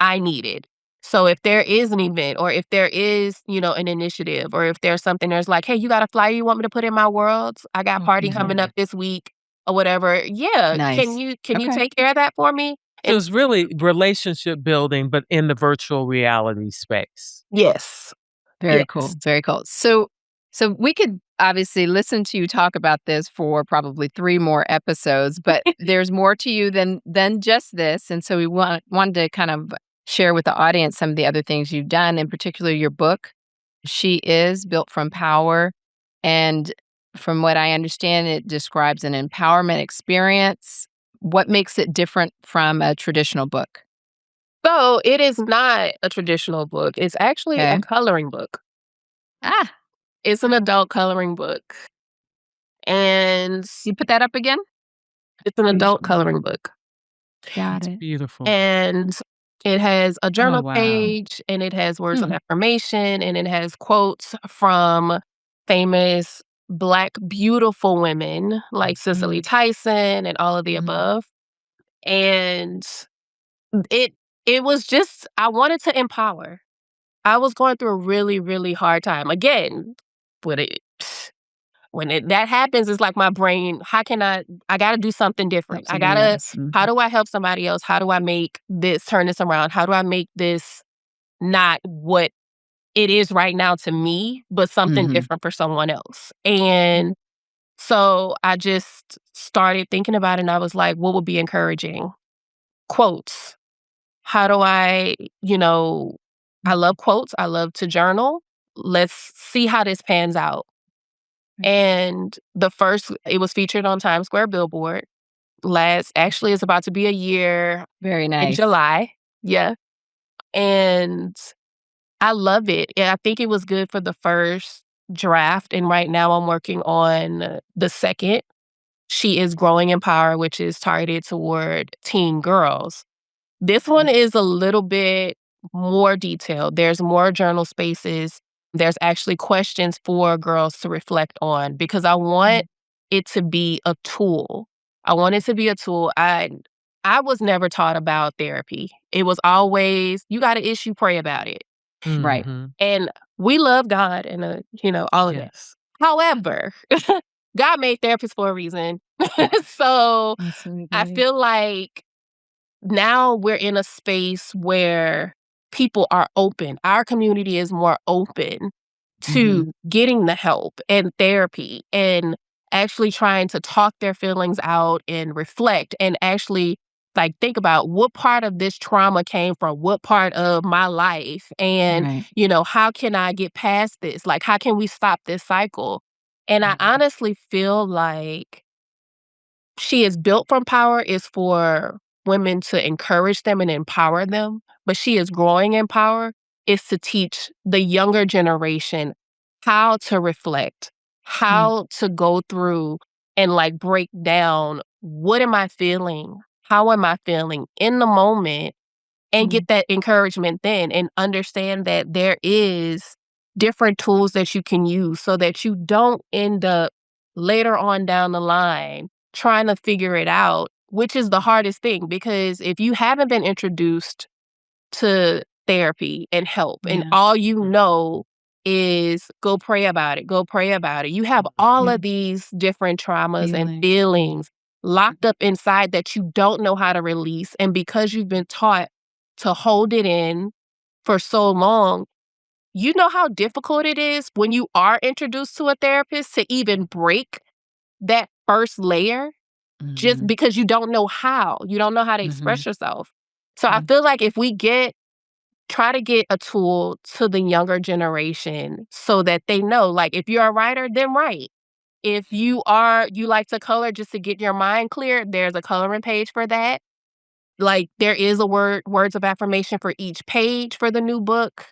I needed. So if there is an event or if there is, an initiative or if there's something there's like, "Hey, you got a flyer you want me to put in my world? I got party Mhm. coming up this week," or whatever. Yeah, can Nice. you Okay. take care of that for me? So And it's really relationship building, but in the virtual reality space. yes. Very Yes. cool. Very cool. So So we could obviously listen to you talk about this for probably 3 more episodes, but there's more to you than just this, and so we wanted to kind of share with the audience some of the other things you've done, in particular your book, She Is Built from Power, and from what I understand, it describes an empowerment experience. What makes it different from a traditional book? So it is not a traditional book. It's actually a Okay. coloring book. Ah, It's an adult coloring book. And you put that up again? it's an adult Beautiful. coloring book. Got It's it. beautiful. And it has a Oh, journal wow. page, and it has words of Hmm. affirmation, and it has quotes from famous Black beautiful women like Cicely Mhm. Tyson and all of the Mhm. above. And it it was just I wanted to empower. I was going through a really, really hard time. Again, when it that happens, it's like my brain, how can I gotta do something Help different. somebody else. How Mhm. do I help somebody else? How do I make this turn this around? How do I make this not what it is right now to me, but something Mhm. different for someone else? And so I just started thinking about it, and I was like, what would be encouraging? Quotes. How do I love quotes. I love to journal. Let's see how this pans out. And it was featured on Times Square billboard. Actually, it's about to be a year Very in nice. July. Yeah. And I love it. And I think it was good for the first draft. And right now I'm working on the second. She is Growing in Power, which is targeted toward teen girls. This one is a little bit more detailed. There's more journal spaces. There's actually questions for girls to reflect on because I want Mhm. it to be a tool. I want it to be a tool. I was never taught about therapy. It was always you got an issue, pray about it. Right. Mhm. And we love God and all of that. Yes. However, God made therapists for a reason. So I Absolutely. feel like now we're in a space where people are open. Our community is more open Mhm. to getting the help and therapy and actually trying to talk their feelings out and reflect and actually like think about what part of this trauma came from what part of my life and Right. how can I get past this, like how can we stop this cycle. And I Mhm. honestly feel like She Is Built from Power is for women to encourage them and empower them, but She Is Growing in Power is to teach the younger generation how to reflect, Mm. how to go through and like break down what am I feeling? How am I feeling in the moment? And Mm. get that encouragement then and understand that there is different tools that you can use so that you don't end up later on down the line trying to figure it out, which is the hardest thing because if you haven't been introduced to therapy and help and Yeah. all you know is go pray about it, go pray about it. You have all Yeah. of these different traumas and Feeling. feelings locked up inside that you don't know how to release. And because you've been taught to hold it in for so long, you know how difficult it is when you are introduced to a therapist to even break that first layer just Mhm. because you don't know how. You don't know how to Mhm. express yourself. So I Mm. feel like if we try to get a tool to the younger generation so that they know, like, if you're a writer, then write. If you like to color just to get your mind clear, there's a coloring page for that. Like, there is a words of affirmation for each page for the new book,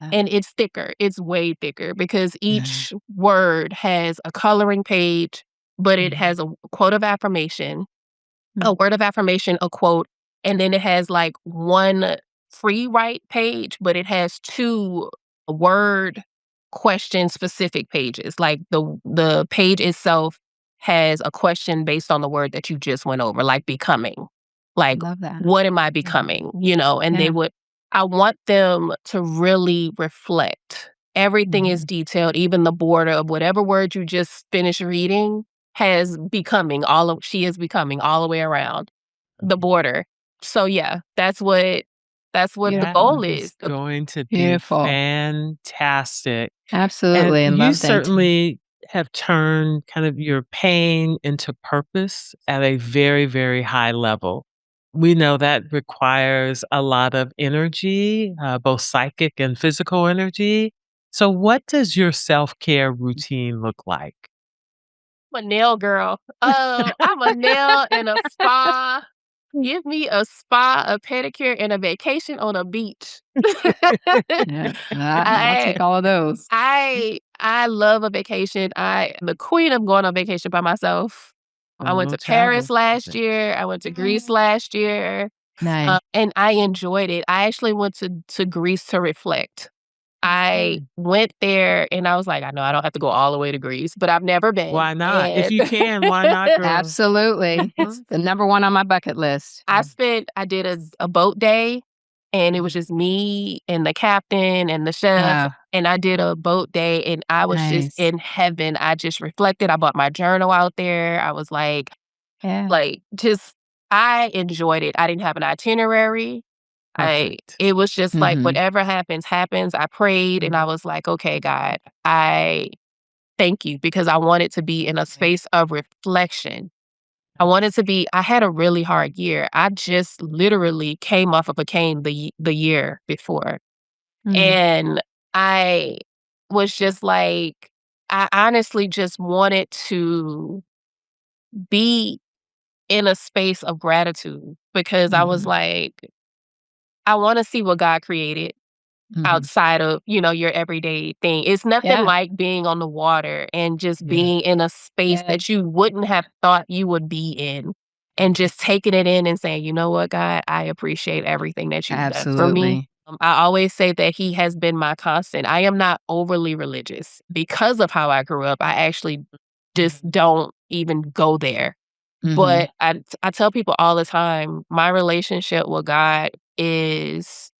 Uh, and it's thicker. It's way thicker because yeah. each word has a coloring page, but it Mhm. has a quote of affirmation, Mm. a word of affirmation, a quote, and then it has like one free write page, but it has two word question specific pages. Like the page itself has a question based on the word that you just went over, like becoming. Like, Love that. what am I Yeah. becoming? And Yeah. I want them to really reflect. Everything is Mhm. detailed, even the border of whatever word you just finished reading she is becoming all the way around the border. So yeah, that's what That's what the Beautiful. goal It's is. going to be Beautiful. fantastic. And Absolutely, and you love that. certainly have turned kind of your pain into purpose at a very, very high level. We know that requires a lot of energy, both psychic and physical energy. So, what does your self care routine look like? I'm a nail girl. I'm a nail and a spa. Give me a spa, a pedicure, and a vacation on a beach. Yeah, I'll I take all of those. I love a vacation. I'm the queen of going on vacation by myself. I went Solo to Paris travel. last year. I went to Greece last year, Nice. and I enjoyed it. I actually went to Greece to reflect. I Mm. went there and I was like, I know I don't have to go all the way to Greece, but I've never been. Why not? If And you can, why not, girl? Absolutely. It's the number one on my bucket list. I did a boat day, and it was just me and the captain and the chef, Wow, and I did a boat day, and I was just nice. in heaven. I just reflected. I bought my journal out there. I was Yeah. just I enjoyed it. I didn't have an itinerary. Perfect. It was just like Mhm, whatever happens, happens. I prayed and I Mhm. was like, okay, God, I thank you because I wanted to be in a space of reflection. I had a really hard year. I just literally came off of a cane the year before. mm, And I was just like, I honestly just wanted to be in a space of gratitude because I was mhm, like, I want to see what God created mhm. outside of, your everyday thing. It's nothing Yeah, like being on the water and just Yeah. being in a space yeah, that you wouldn't have thought you would be in and just taking it in and saying, "You know what, God, I appreciate everything that you've done for me." absolutely. I always say that he has been my constant. I am not overly religious because of how I grew up. I actually just don't even go there. Mhm, But I tell people all the time, my relationship with God is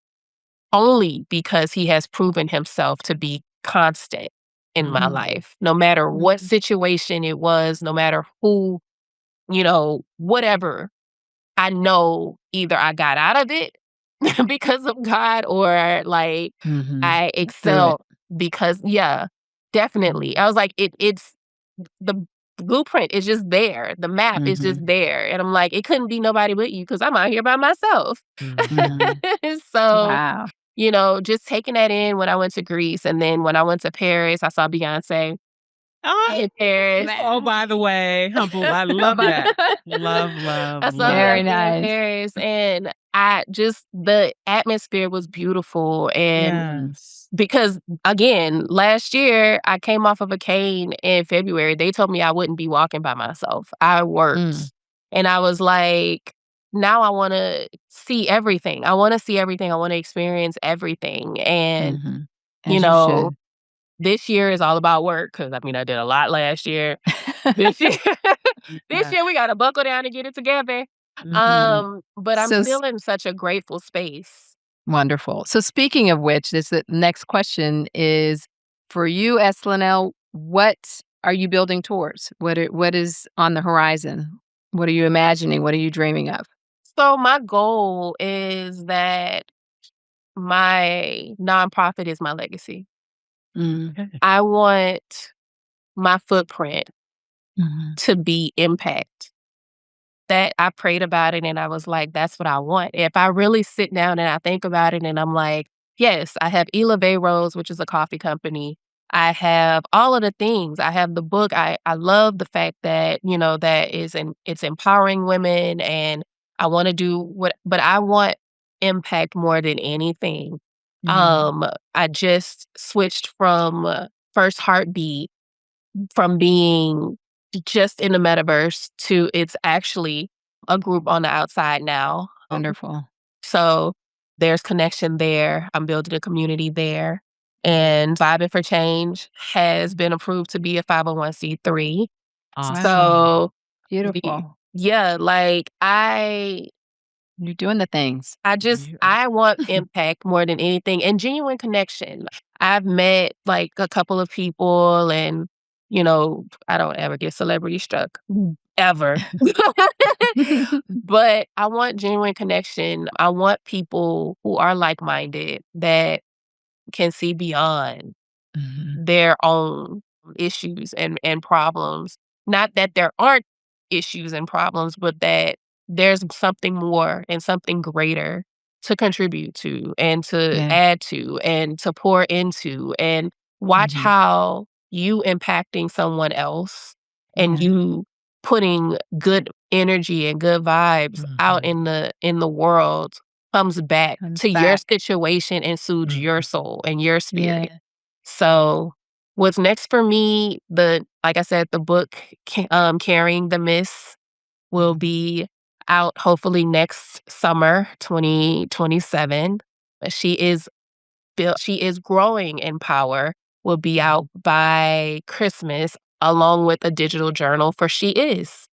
only because he has proven himself to be constant in my Mhm. life. No matter what mhm, situation it was, no matter who, whatever, I know either I got out of it because of God or like mhm. I Through it. excel because yeah, definitely. I was like it's the blueprint is just there. The map is just Mhm, there. And I'm like, it couldn't be nobody but you because I'm out here by myself. Mhm. mhm. So Wow. just taking that in when I went to Greece, and then when I went to Paris, I saw Beyoncé Ah, in Paris. oh, by the way, Humble, I love that. Love, love, I saw Very love. Beyoncé in nice. Paris, and I just the atmosphere was beautiful, and Mm, Yes. because, again, last year, I came off of a cane in February. They told me I wouldn't be walking by myself. I mm, worked, and I was like, now I wanna see everything. I wanna see everything. I wanna experience everything, and, mhm. you As you know, should. this year is all about work because I mean, I did a lot last year. This year this Yeah. year, we gotta buckle down and get it together. Mhm. But I'm So still in such a grateful space. wonderful. So speaking of which, this the next question is for you, Lynell, what are you building towards? What is on the horizon? What are you imagining? What are you dreaming of? So my goal is that my nonprofit is my legacy. Mm, Okay. I want my footprint mhm, to be impact. That I prayed about it and I was like, that's what I want. If I really sit down and I think about it and I'm like, yes, I have Eleve Rose, which is a coffee company. I have all of the things. I have the book. I love the fact that, it's empowering women and I want to do but I want impact more than anything. mhm, I just switched from First Heartbeat from being just in the metaverse to it's actually a group on the outside now. wonderful. So there's connection there. I'm building a community there. And Vibing for Change has been approved to be a 501(c)(3). Awesome. Wow, So the beautiful. yeah, like You're doing the things. You I want impact more than anything and genuine connection. I've met like a couple of people and I don't ever get celebrity struck. ever. But I want genuine connection. I want people who are like-minded that can see beyond Mhm. their own issues and problems. Not that there aren't issues and problems, but that there's something more and something greater to contribute to and to Yeah. add to and to pour into, and watch Mhm. how you impacting someone else and Yeah. you putting good energy and good vibes out Mhm. in the world comes back Comes to your back. situation and soothes your Mhm. soul and your Yeah. spirit. So, what's next for me, like I said, the book, Carrying the Mist, will be out hopefully next summer, 2027. She is she is growing in power, will be out by Christmas, along with a digital journal for She Is.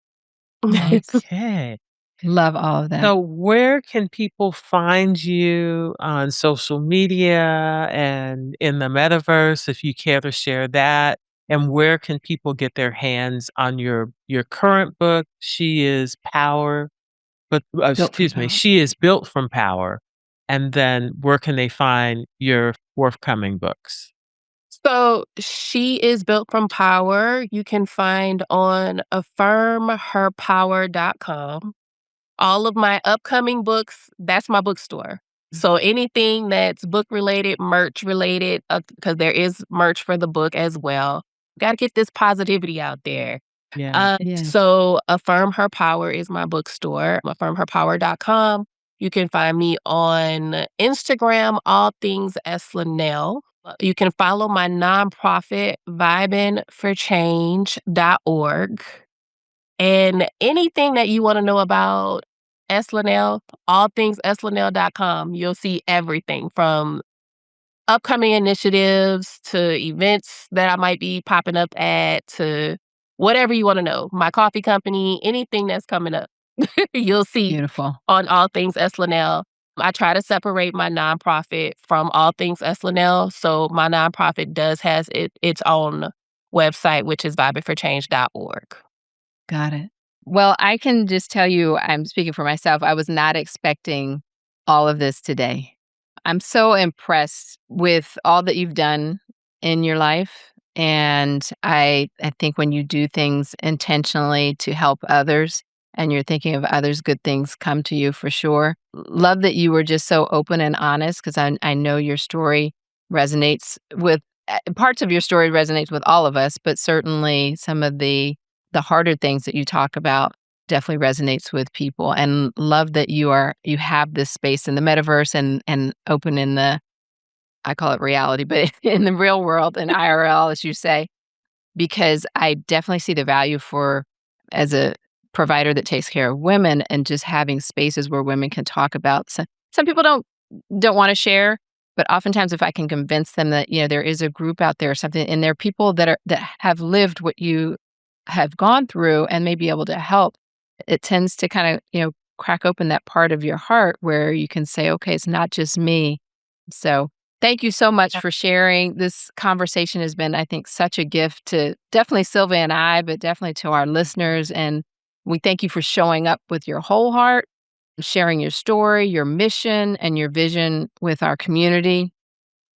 Nice. Okay. Love all of that. So where can people find you on social media and in the metaverse, if you care to share that? And where can people get their hands on your current book, She Is Power, but Built from excuse me, power. She Is Built from Power. And then where can they find your forthcoming books? So, She Is Built from Power, you can find on affirmherpower.com. All of my upcoming books, that's my bookstore. So anything that's book related, merch related, because there is merch for the book as well. Got to get this positivity out there. Yeah. Yes. So Affirm Her Power is my bookstore, affirmherpower.com. You can find me on Instagram, all things S. Lynell. You can follow my nonprofit, vibingforchange.org. And anything that you wanna know about Lynell, allthingslynell.com. You'll see everything from upcoming initiatives to events that I might be popping up at to whatever you wanna know. My coffee company, anything that's coming up, you'll see Beautiful. on All Things Lynell. I try to separate my nonprofit from All Things Lynell, so my nonprofit has its own website, which is vibingforchange.org. Got it. Well, I can just tell you, I'm speaking for myself, I was not expecting all of this today. I'm so impressed with all that you've done in your life, and I think when you do things intentionally to help others and you're thinking of others, good things come to you for sure. Love that you were just so open and honest because I know your story resonates with parts of your story resonates with all of us, but certainly some of the harder things that you talk about definitely resonates with people, and love that you have this space in the metaverse and open in the, I call it reality, but in the real world in IRL, as you say, because I definitely see the value for, as a provider that takes care of women, and just having spaces where women can talk about some people don't wanna share, but oftentimes if I can convince them that, there is a group out there or something, and there are people that have lived what you have gone through and may be able to help, it tends to kinda, crack open that part of your heart where you can say, "Okay, it's not just me." So, thank you so much for sharing. This conversation has been, I think, such a gift to definitely Sylvia and I, but definitely to our listeners, and we thank you for showing up with your whole heart, sharing your story, your mission, and your vision with our community.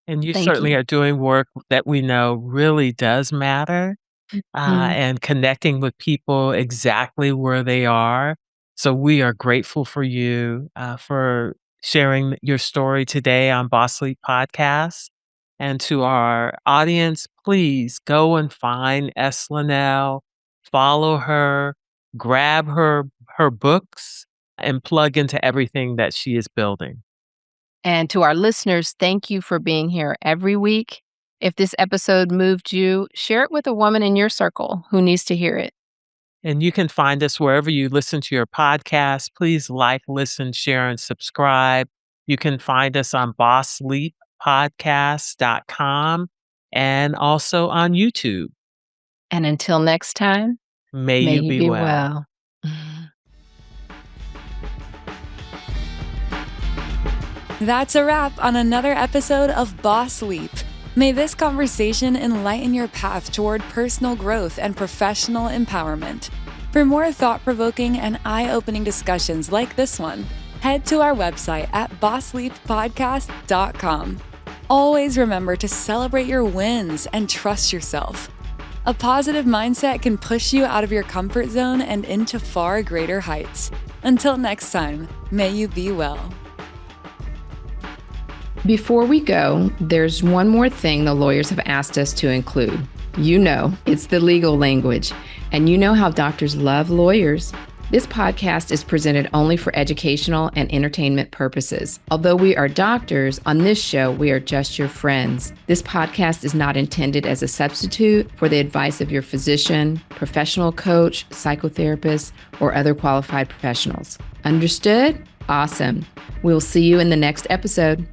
And you Thank certainly you. are doing work that we know really does matter. Mm. And connecting with people exactly where they are. So we are grateful for you for sharing your story today on Boss Sleep Podcast. And to our audience, please go and find S. Linnell, follow her, grab her books, and plug into everything that she is building. And to our listeners, thank you for being here every week. If this episode moved you, share it with a woman in your circle who needs to hear it. And you can find us wherever you listen to your podcast. Please like, listen, share, and subscribe. You can find us on bosssleeppodcast.com and also on YouTube. And until next time, May may you you be be well. well. That's a wrap on another episode of Boss Leap. May this conversation enlighten your path toward personal growth and professional empowerment. For more thought-provoking and eye-opening discussions like this one, head to our website at bossleappodcast.com. Always remember to celebrate your wins and trust yourself. A positive mindset can push you out of your comfort zone and into far greater heights. Until next time, may you be well. Before we go, there's one more thing the lawyers have asked us to include. You know, it's the legal language, and you know how doctors love lawyers. This podcast is presented only for educational and entertainment purposes. Although we are doctors, on this show, we are just your friends. This podcast is not intended as a substitute for the advice of your physician, professional coach, psychotherapist, or other qualified professionals. Understood? Awesome. We'll see you in the next episode.